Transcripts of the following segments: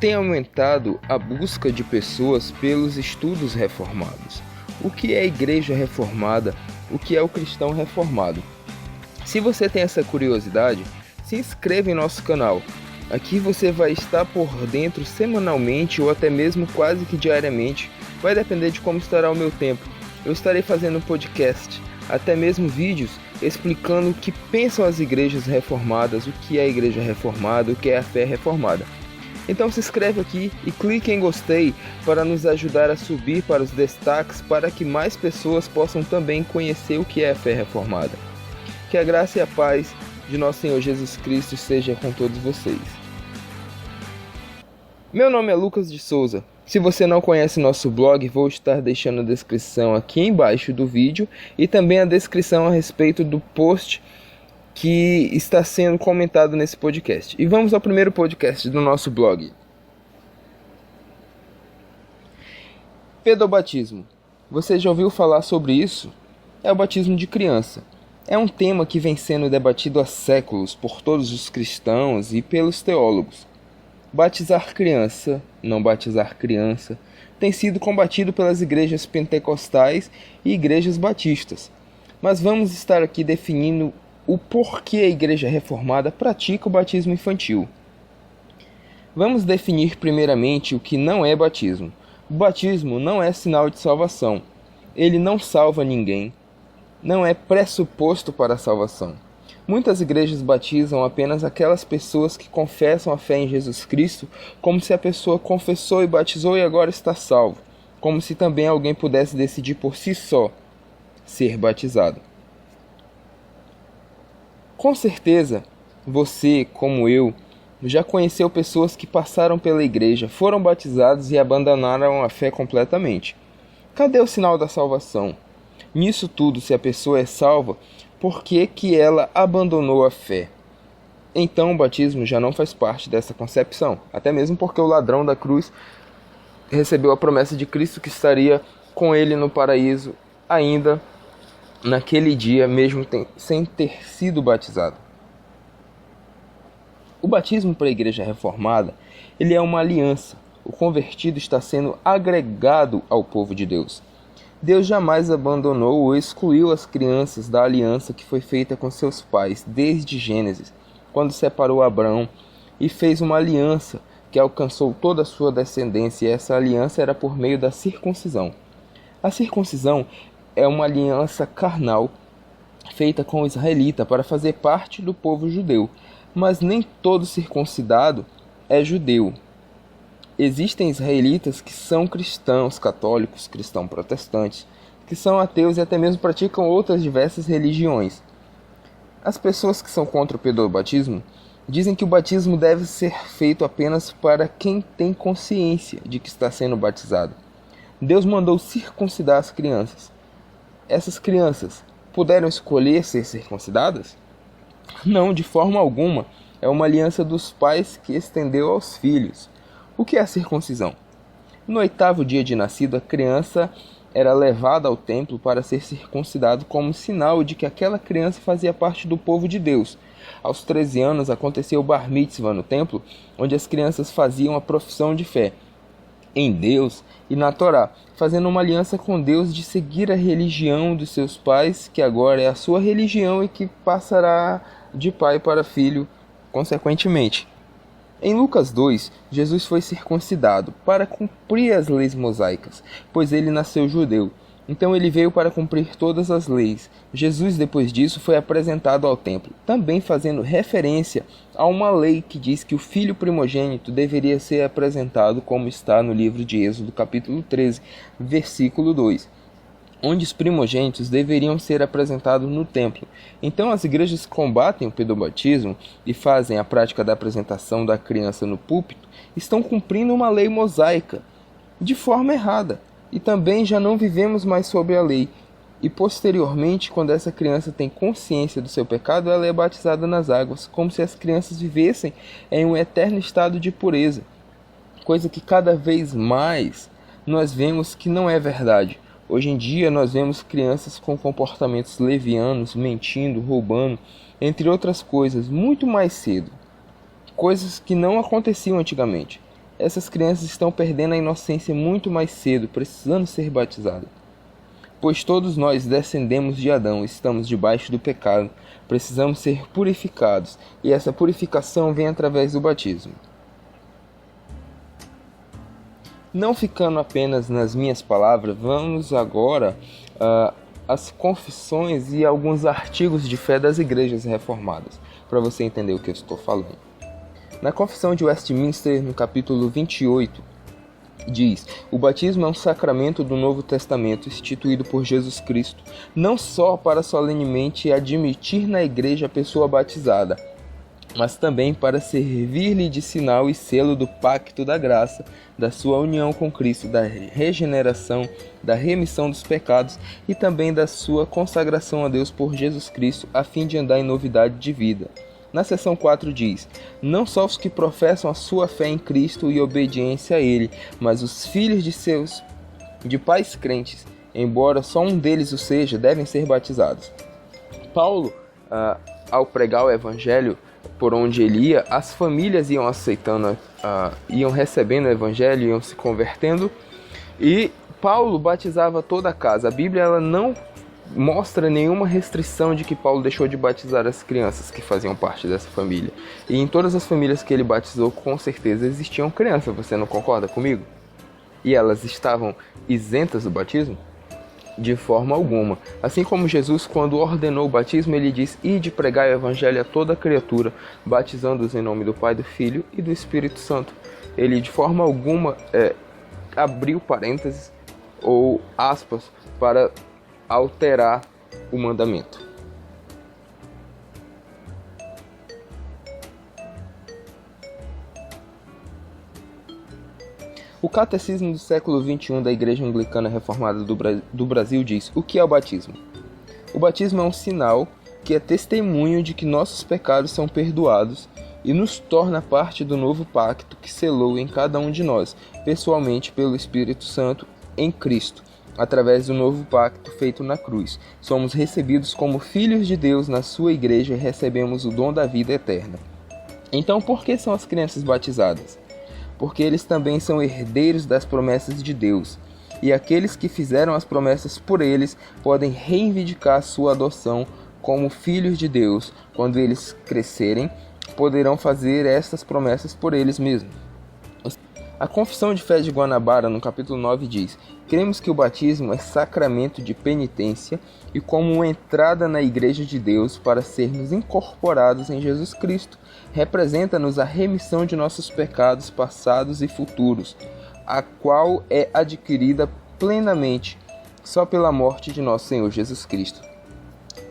tem aumentado a busca de pessoas pelos estudos reformados. O que é a igreja reformada? O que é o cristão reformado? Se você tem essa curiosidade, se inscreva em nosso canal. Aqui você vai estar por dentro semanalmente ou até mesmo quase que diariamente. Vai depender de como estará o meu tempo. Eu estarei fazendo um podcast, até mesmo vídeos explicando o que pensam as igrejas reformadas, o que é a igreja reformada, o que é a fé reformada. Então se inscreve aqui e clique em gostei para nos ajudar a subir para os destaques para que mais pessoas possam também conhecer o que é a fé reformada. Que a graça e a paz de nosso Senhor Jesus Cristo seja com todos vocês. Meu nome é Lucas de Souza. Se você não conhece nosso blog, vou estar deixando a descrição aqui embaixo do vídeo e também a descrição a respeito do post que está sendo comentado nesse podcast. E vamos ao primeiro podcast do nosso blog. Pedobatismo. Você já ouviu falar sobre isso? É o batismo de criança. É um tema que vem sendo debatido há séculos por todos os cristãos e pelos teólogos. Batizar criança, não batizar criança, tem sido combatido pelas igrejas pentecostais e igrejas batistas. Mas vamos estar aqui definindo o porquê a igreja reformada pratica o batismo infantil. Vamos definir primeiramente o que não é batismo. O batismo não é sinal de salvação. Ele não salva ninguém. Não é pressuposto para a salvação. Muitas igrejas batizam apenas aquelas pessoas que confessam a fé em Jesus Cristo, como se a pessoa confessou e batizou e agora está salvo, como se também alguém pudesse decidir por si só ser batizado. Com certeza, você, como eu, já conheceu pessoas que passaram pela igreja, foram batizados e abandonaram a fé completamente. Cadê o sinal da salvação? Nisso tudo, se a pessoa é salva, por que ela abandonou a fé? Então o batismo já não faz parte dessa concepção, até mesmo porque o ladrão da cruz recebeu a promessa de Cristo que estaria com ele no paraíso ainda naquele dia, mesmo sem ter sido batizado. O batismo para a igreja reformada, ele é uma aliança. O convertido está sendo agregado ao povo de Deus. Deus jamais abandonou ou excluiu as crianças da aliança que foi feita com seus pais desde Gênesis, quando separou Abraão e fez uma aliança que alcançou toda a sua descendência, e essa aliança era por meio da circuncisão. A circuncisão é uma aliança carnal feita com o israelita para fazer parte do povo judeu, mas nem todo circuncidado é judeu. Existem israelitas que são cristãos católicos, cristãos protestantes, que são ateus e até mesmo praticam outras diversas religiões. As pessoas que são contra o pedobatismo dizem que o batismo deve ser feito apenas para quem tem consciência de que está sendo batizado. Deus mandou circuncidar as crianças. Essas crianças puderam escolher ser circuncidadas? Não, de forma alguma. É uma aliança dos pais que estendeu aos filhos. O que é a circuncisão? No 8º dia de nascido, a criança era levada ao templo para ser circuncidado como sinal de que aquela criança fazia parte do povo de Deus. Aos 13 anos aconteceu o Bar Mitzvah no templo, onde as crianças faziam a profissão de fé em Deus e na Torá, fazendo uma aliança com Deus de seguir a religião dos seus pais, que agora é a sua religião e que passará de pai para filho consequentemente. Em Lucas 2, Jesus foi circuncidado para cumprir as leis mosaicas, pois ele nasceu judeu. Então ele veio para cumprir todas as leis. Jesus, depois disso, foi apresentado ao templo, também fazendo referência a uma lei que diz que o filho primogênito deveria ser apresentado, como está no livro de Êxodo, capítulo 13, versículo 2. Onde os primogênitos deveriam ser apresentados no templo. Então as igrejas que combatem o pedobatismo e fazem a prática da apresentação da criança no púlpito estão cumprindo uma lei mosaica de forma errada. E também já não vivemos mais sob a lei. E posteriormente, quando essa criança tem consciência do seu pecado, ela é batizada nas águas, como se as crianças vivessem em um eterno estado de pureza. Coisa que cada vez mais nós vemos que não é verdade. Hoje em dia nós vemos crianças com comportamentos levianos, mentindo, roubando, entre outras coisas, muito mais cedo. Coisas que não aconteciam antigamente. Essas crianças estão perdendo a inocência muito mais cedo, precisando ser batizadas. Pois todos nós descendemos de Adão, estamos debaixo do pecado, precisamos ser purificados, e essa purificação vem através do batismo. Não ficando apenas nas minhas palavras, vamos agora às confissões e alguns artigos de fé das igrejas reformadas, para você entender o que eu estou falando. Na Confissão de Westminster, no capítulo 28, diz: o batismo é um sacramento do Novo Testamento instituído por Jesus Cristo, não só para solenemente admitir na igreja a pessoa batizada, mas também para servir-lhe de sinal e selo do pacto da graça, da sua união com Cristo, da regeneração, da remissão dos pecados e também da sua consagração a Deus por Jesus Cristo, a fim de andar em novidade de vida. Na seção 4 diz: não só os que professam a sua fé em Cristo e obediência a Ele, mas os filhos de pais crentes, embora só um deles o seja, devem ser batizados. Paulo, ao pregar o evangelho por onde ele ia, as famílias iam aceitando, iam recebendo o evangelho, iam se convertendo, e Paulo batizava toda a casa. A Bíblia ela não mostra nenhuma restrição de que Paulo deixou de batizar as crianças que faziam parte dessa família. E em todas as famílias que ele batizou, com certeza existiam crianças, você não concorda comigo? E elas estavam isentas do batismo? De forma alguma. Assim como Jesus, quando ordenou o batismo, ele diz: ide pregar o evangelho a toda criatura, batizando-os em nome do Pai, do Filho e do Espírito Santo. Ele de forma alguma abriu parênteses ou aspas para alterar o mandamento. O Catecismo do século XXI da Igreja Anglicana Reformada do Brasil diz: o que é o batismo? O batismo é um sinal que é testemunho de que nossos pecados são perdoados e nos torna parte do novo pacto que selou em cada um de nós, pessoalmente pelo Espírito Santo em Cristo. Através do novo pacto feito na cruz, somos recebidos como filhos de Deus na sua igreja e recebemos o dom da vida eterna. Então, por que são as crianças batizadas? Porque eles também são herdeiros das promessas de Deus, e aqueles que fizeram as promessas por eles podem reivindicar sua adoção como filhos de Deus. Quando eles crescerem, poderão fazer estas promessas por eles mesmos. A Confissão de Fé de Guanabara, no capítulo 9, diz: cremos que o batismo é sacramento de penitência e como uma entrada na Igreja de Deus para sermos incorporados em Jesus Cristo. Representa-nos a remissão de nossos pecados passados e futuros, a qual é adquirida plenamente só pela morte de nosso Senhor Jesus Cristo.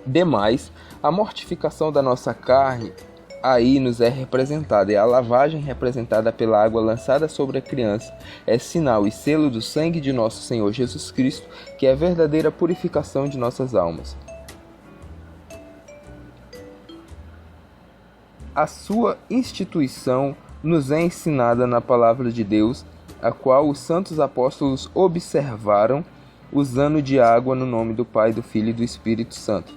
Demais, a mortificação da nossa carne aí nos é representada, e a lavagem representada pela água lançada sobre a criança é sinal e selo do sangue de nosso Senhor Jesus Cristo, que é a verdadeira purificação de nossas almas. A sua instituição nos é ensinada na palavra de Deus, a qual os santos apóstolos observaram, usando de água no nome do Pai, do Filho e do Espírito Santo.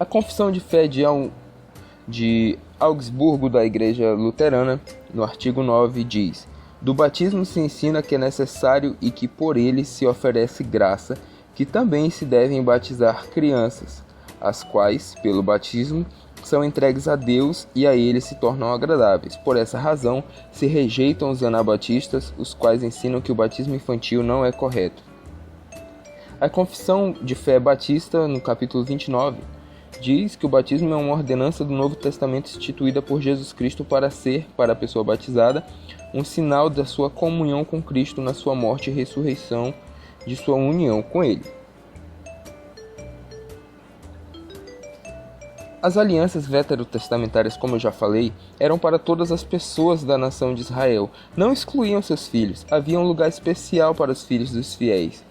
A Confissão de Fé de Augsburgo da Igreja Luterana, no artigo 9, diz: do batismo se ensina que é necessário e que por ele se oferece graça, que também se devem batizar crianças, as quais, pelo batismo, são entregues a Deus e a ele se tornam agradáveis. Por essa razão, se rejeitam os anabatistas, os quais ensinam que o batismo infantil não é correto. A Confissão de Fé Batista, no capítulo 29, diz que o batismo é uma ordenança do Novo Testamento instituída por Jesus Cristo para ser, para a pessoa batizada, um sinal da sua comunhão com Cristo na sua morte e ressurreição, de sua união com Ele. As alianças veterotestamentárias, como eu já falei, eram para todas as pessoas da nação de Israel. Não excluíam seus filhos, havia um lugar especial para os filhos dos fiéis,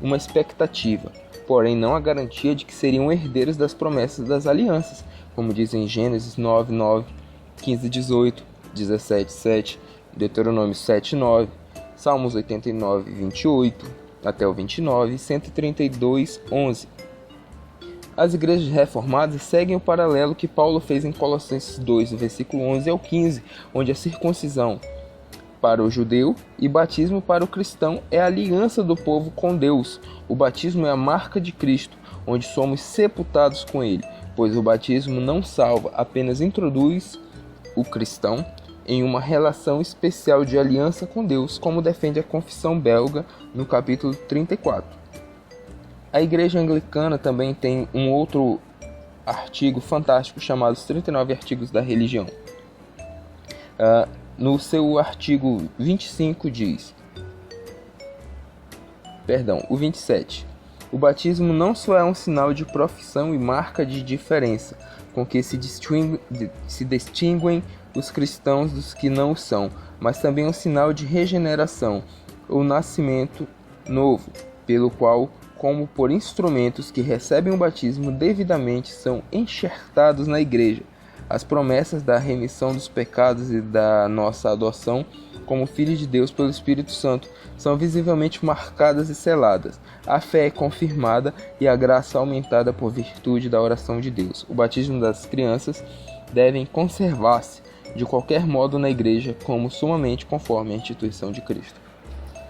uma expectativa, porém não a garantia de que seriam herdeiros das promessas das alianças, como dizem Gênesis 9, 9, 15, 18, 17, 7, Deuteronômio 7, 9, Salmos 89, 28, até o 29, e 132, 11. As igrejas reformadas seguem o paralelo que Paulo fez em Colossenses 2, versículo 11 ao 15, onde a circuncisão para o judeu e batismo para o cristão é a aliança do povo com Deus. O batismo é a marca de Cristo, onde somos sepultados com Ele, pois o batismo não salva, apenas introduz o cristão em uma relação especial de aliança com Deus, como defende a Confissão Belga no capítulo 34. A Igreja Anglicana também tem um outro artigo fantástico chamado os 39 Artigos da Religião. No seu artigo 25 diz, o 27, o batismo não só é um sinal de profissão e marca de diferença, com que se distinguem os cristãos dos que não o são, mas também um sinal de regeneração, ou nascimento novo, pelo qual, como por instrumentos que recebem o batismo devidamente, são enxertados na igreja. As promessas da remissão dos pecados e da nossa adoção como filhos de Deus pelo Espírito Santo são visivelmente marcadas e seladas. A fé é confirmada e a graça aumentada por virtude da oração de Deus. O batismo das crianças devem conservar-se de qualquer modo na igreja como sumamente conforme a instituição de Cristo.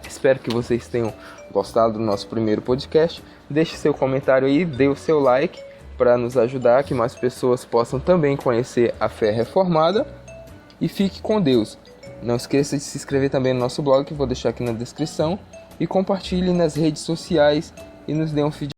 Espero que vocês tenham gostado do nosso primeiro podcast. Deixe seu comentário aí, dê o seu like para nos ajudar, que mais pessoas possam também conhecer a fé reformada. E fique com Deus. Não esqueça de se inscrever também no nosso blog, que vou deixar aqui na descrição. E compartilhe nas redes sociais e nos dê um feedback.